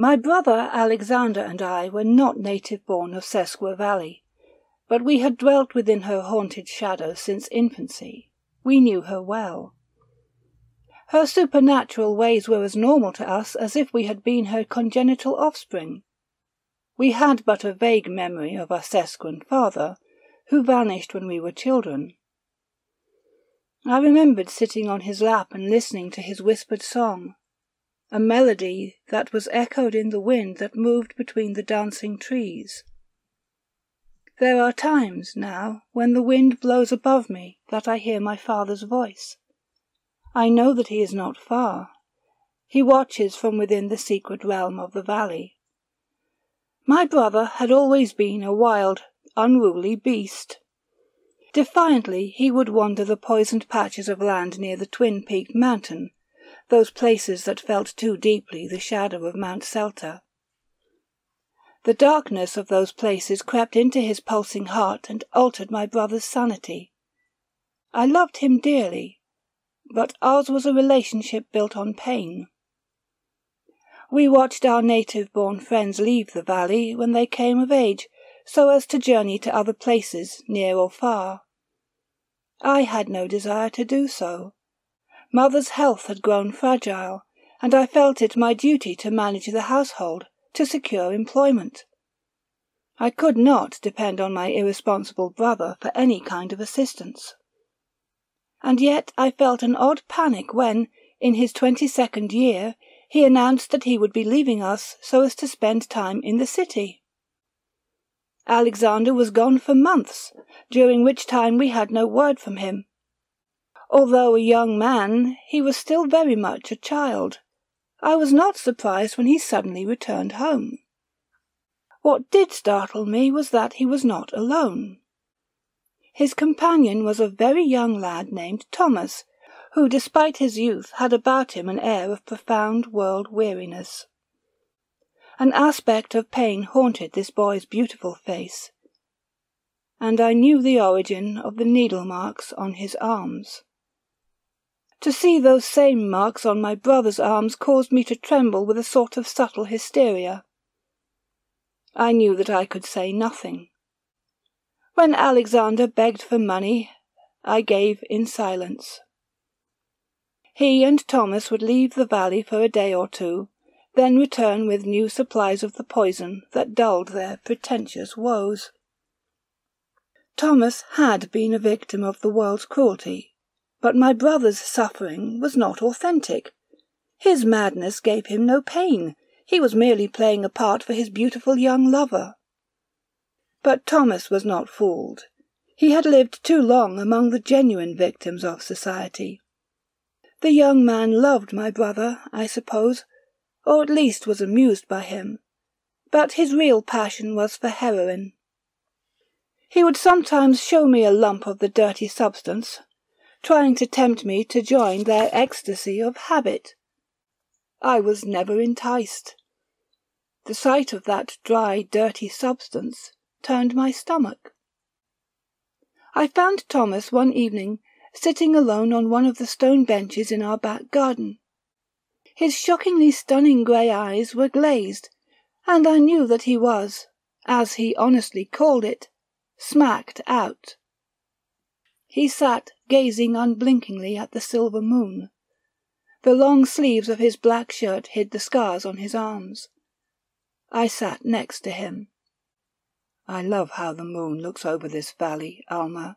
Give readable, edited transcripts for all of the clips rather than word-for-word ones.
My brother Alexander and I were not native-born of Sesqua Valley, but we had dwelt within her haunted shadow since infancy. We knew her well. Her supernatural ways were as normal to us as if we had been her congenital offspring. We had but a vague memory of our Sesquan father, who vanished when we were children. I remembered sitting on his lap and listening to his whispered song, a melody that was echoed in the wind that moved between the dancing trees. There are times, now, when the wind blows above me, that I hear my father's voice. I know that he is not far. He watches from within the secret realm of the valley. My brother had always been a wild, unruly beast. Defiantly he would wander the poisoned patches of land near the twin-peaked mountain, those places that felt too deeply the shadow of Mount Celta. The darkness of those places crept into his pulsing heart and altered my brother's sanity. I loved him dearly, but ours was a relationship built on pain. We watched our native-born friends leave the valley when they came of age, so as to journey to other places, near or far. I had no desire to do so. Mother's health had grown fragile, and I felt it my duty to manage the household, to secure employment. I could not depend on my irresponsible brother for any kind of assistance. And yet I felt an odd panic when, in his 22nd year, he announced that he would be leaving us so as to spend time in the city. Alexander was gone for months, during which time we had no word from him. Although a young man, he was still very much a child. I was not surprised when he suddenly returned home. What did startle me was that he was not alone. His companion was a very young lad named Thomas, who despite his youth had about him an air of profound world-weariness. An aspect of pain haunted this boy's beautiful face, and I knew the origin of the needle marks on his arms. To see those same marks on my brother's arms caused me to tremble with a sort of subtle hysteria. I knew that I could say nothing. When Alexander begged for money, I gave in silence. He and Thomas would leave the valley for a day or two, then return with new supplies of the poison that dulled their pretentious woes. Thomas had been a victim of the world's cruelty, but my brother's suffering was not authentic. His madness gave him no pain. He was merely playing a part for his beautiful young lover. But Thomas was not fooled. He had lived too long among the genuine victims of society. The young man loved my brother, I suppose, or at least was amused by him, but his real passion was for heroin. He would sometimes show me a lump of the dirty substance, trying to tempt me to join their ecstasy of habit. I was never enticed. The sight of that dry, dirty substance turned my stomach. I found Thomas one evening sitting alone on one of the stone benches in our back garden. His shockingly stunning grey eyes were glazed, and I knew that he was, as he honestly called it, smacked out. He sat gazing unblinkingly at the silver moon. The long sleeves of his black shirt hid the scars on his arms. I sat next to him. "I love how the moon looks over this valley, Alma."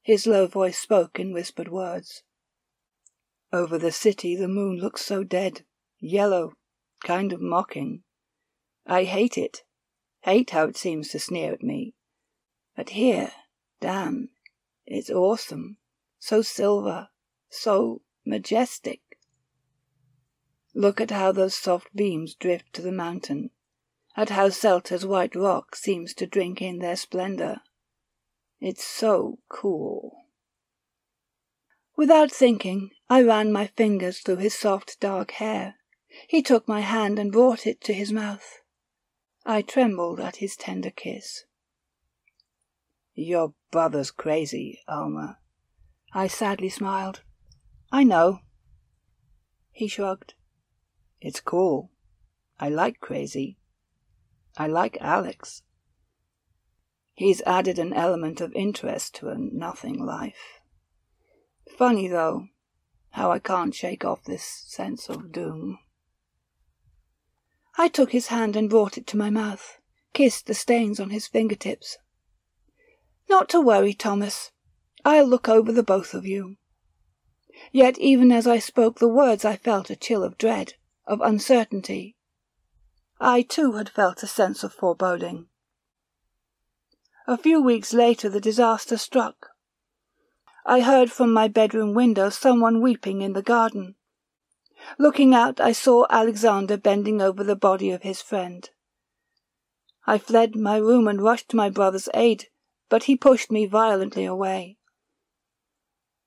His low voice spoke in whispered words. "Over the city the moon looks so dead, yellow, kind of mocking. I hate it, hate how it seems to sneer at me. But here, damn, it's awesome, so silver, so majestic. Look at how those soft beams drift to the mountain, at how Celta's white rock seems to drink in their splendor. It's so cool." Without thinking, I ran my fingers through his soft dark hair. He took my hand and brought it to his mouth. I trembled at his tender kiss. "Your brother's crazy, Alma." I sadly smiled. "I know." He shrugged. "It's cool. I like crazy. I like Alex. He's added an element of interest to a nothing life. Funny, though, how I can't shake off this sense of doom." I took his hand and brought it to my mouth, kissed the stains on his fingertips. "Not to worry, Thomas. I'll look over the both of you." Yet even as I spoke the words I felt a chill of dread, of uncertainty. I too had felt a sense of foreboding. A few weeks later the disaster struck. I heard from my bedroom window someone weeping in the garden. Looking out, I saw Alexander bending over the body of his friend. I fled my room and rushed to my brother's aid, but he pushed me violently away.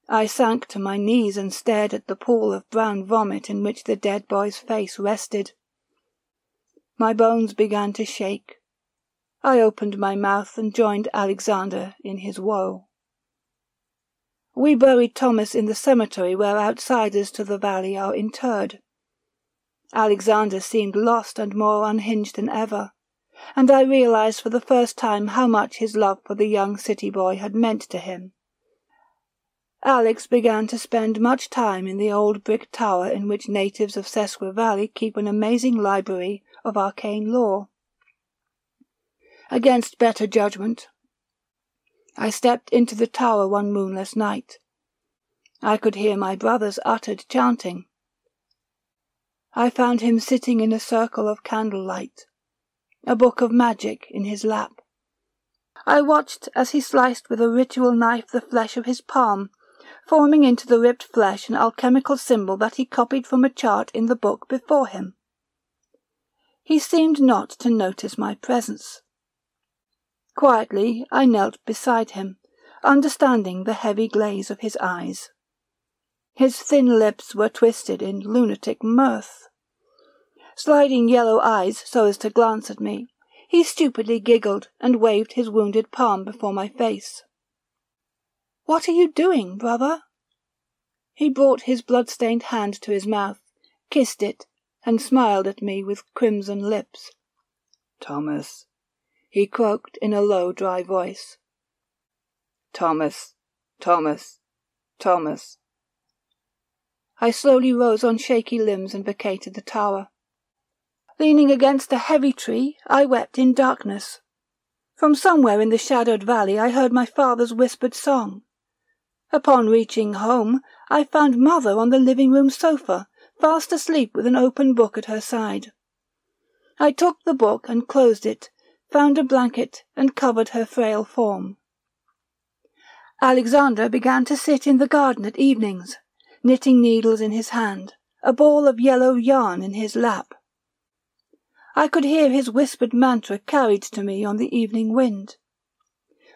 I sank to my knees and stared at the pool of brown vomit in which the dead boy's face rested. My bones began to shake. I opened my mouth and joined Alexander in his woe. We buried Thomas in the cemetery where outsiders to the valley are interred. Alexander seemed lost and more unhinged than ever, and I realized for the first time how much his love for the young city boy had meant to him. Alex began to spend much time in the old brick tower in which natives of Sesqua Valley keep an amazing library of arcane lore. Against better judgment, I stepped into the tower one moonless night. I could hear my brother's uttered chanting. I found him sitting in a circle of candlelight, a book of magic in his lap. I watched as he sliced with a ritual knife the flesh of his palm, forming into the ripped flesh an alchemical symbol that he copied from a chart in the book before him. He seemed not to notice my presence. Quietly I knelt beside him, understanding the heavy glaze of his eyes. His thin lips were twisted in lunatic mirth. Sliding yellow eyes so as to glance at me, he stupidly giggled and waved his wounded palm before my face. "What are you doing, brother?" He brought his blood-stained hand to his mouth, kissed it, and smiled at me with crimson lips. "Thomas," he croaked in a low, dry voice. "Thomas, Thomas, Thomas." I slowly rose on shaky limbs and vacated the tower. Leaning against a heavy tree, I wept in darkness. From somewhere in the shadowed valley I heard my father's whispered song. Upon reaching home, I found Mother on the living-room sofa, fast asleep with an open book at her side. I took the book and closed it, found a blanket and covered her frail form. Alexander began to sit in the garden at evenings, knitting needles in his hand, a ball of yellow yarn in his lap. I could hear his whispered mantra carried to me on the evening wind.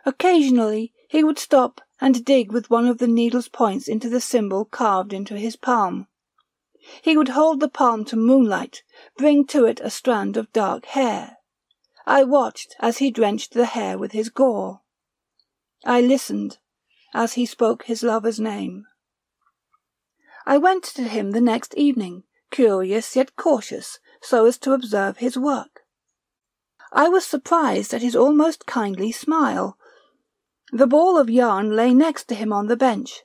Occasionally he would stop and dig with one of the needle's points into the symbol carved into his palm. He would hold the palm to moonlight, bring to it a strand of dark hair. I watched as he drenched the hair with his gore. I listened as he spoke his lover's name. I went to him the next evening, curious yet cautious, so as to observe his work. I was surprised at his almost kindly smile. The ball of yarn lay next to him on the bench,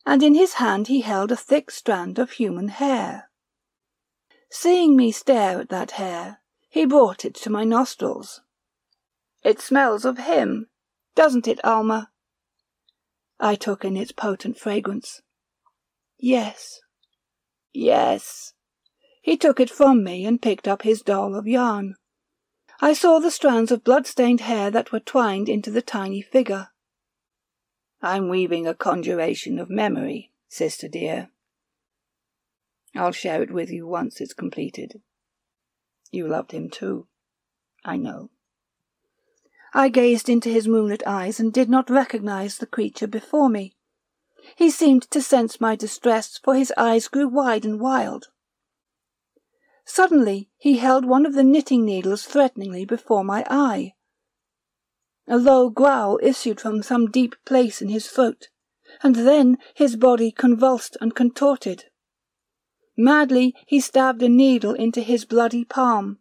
and in his hand he held a thick strand of human hair. Seeing me stare at that hair, he brought it to my nostrils. "It smells of him, doesn't it, Alma?" I took in its potent fragrance. "Yes, yes." He took it from me and picked up his doll of yarn. I saw the strands of blood-stained hair that were twined into the tiny figure. "I'm weaving a conjuration of memory, sister dear. I'll share it with you once it's completed. You loved him too, I know." I gazed into his moonlit eyes and did not recognize the creature before me. He seemed to sense my distress, for his eyes grew wide and wild. Suddenly he held one of the knitting needles threateningly before my eye. A low growl issued from some deep place in his throat, and then his body convulsed and contorted. Madly he stabbed a needle into his bloody palm.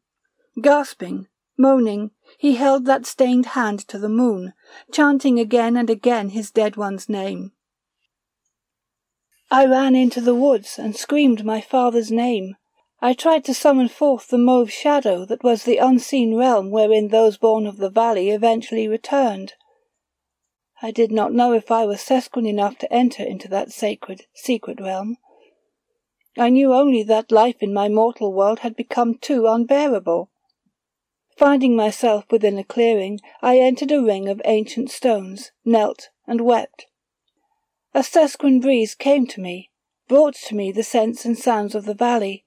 Gasping, moaning, he held that stained hand to the moon, chanting again and again his dead one's name. I ran into the woods and screamed my father's name. I tried to summon forth the mauve shadow that was the unseen realm wherein those born of the valley eventually returned. I did not know if I was Sesquen enough to enter into that secret realm. I knew only that life in my mortal world had become too unbearable. Finding myself within a clearing, I entered a ring of ancient stones, knelt, and wept. A Sesquen breeze came to me, brought to me the scents and sounds of the valley,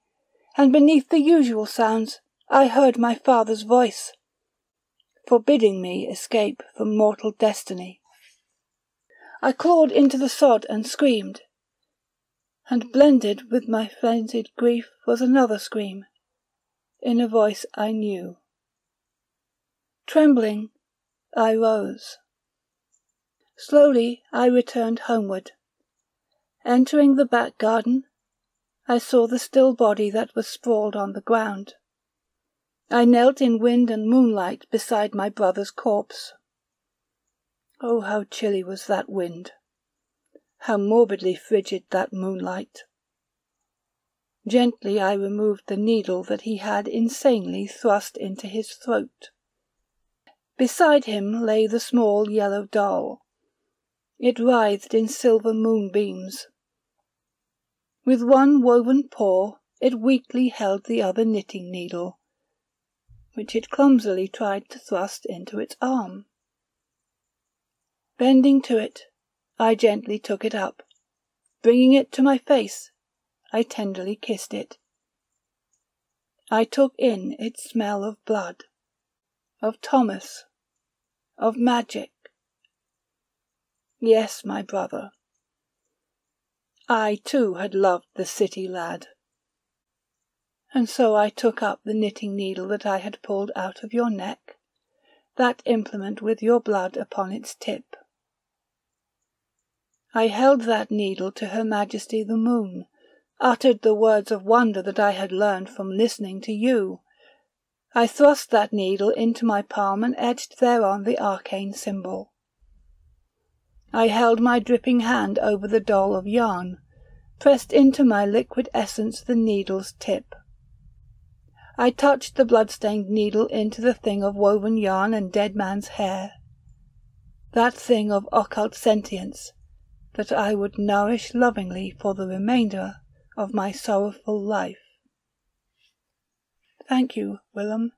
and beneath the usual sounds I heard my father's voice, forbidding me escape from mortal destiny. I clawed into the sod and screamed, and blended with my frenzied grief was another scream, in a voice I knew. Trembling, I rose. Slowly I returned homeward. Entering the back garden, I saw the still body that was sprawled on the ground. I knelt in wind and moonlight beside my brother's corpse. Oh, how chilly was that wind! How morbidly frigid that moonlight! Gently I removed the needle that he had insanely thrust into his throat. Beside him lay the small yellow doll. It writhed in silver moonbeams. With one woven paw it weakly held the other knitting needle, which it clumsily tried to thrust into its arm. Bending to it, I gently took it up. Bringing it to my face, I tenderly kissed it. I took in its smell of blood, of Thomas, of magic. Yes, my brother. I too had loved the city lad. And so I took up the knitting needle that I had pulled out of your neck, that implement with your blood upon its tip. I held that needle to Her Majesty the Moon, uttered the words of wonder that I had learned from listening to you. I thrust that needle into my palm and etched thereon the arcane symbol. I held my dripping hand over the doll of yarn, pressed into my liquid essence the needle's tip. I touched the blood-stained needle into the thing of woven yarn and dead man's hair, that thing of occult sentience that I would nourish lovingly for the remainder of my sorrowful life. Thank you, Wilum.